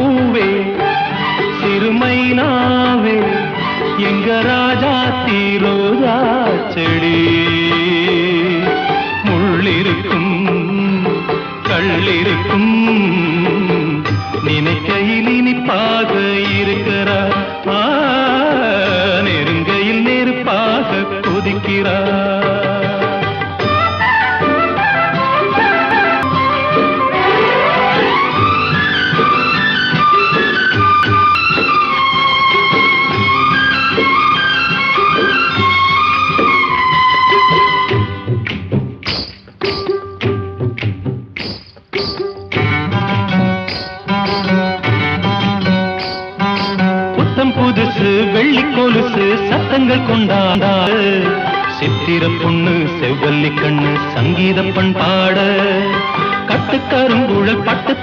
பூவே சிறுமைனாவே எங்க ராஜா தீரோஜா செடி முள்ளிருக்கும் கள்ளிருக்கும் நினைக்கையில் இனிப்பாக இருக்கிறார் நெருங்கையில் நெருப்பாக கொதிக்கிறார் புதுசு வெள்ளி கொலுசு சத்தங்கள் கொண்டாட சித்திர பொண்ணு செவ்வல்லி கண்ணு சங்கீத பண்பாட கட்டுக்கருங்குழல் பட்டு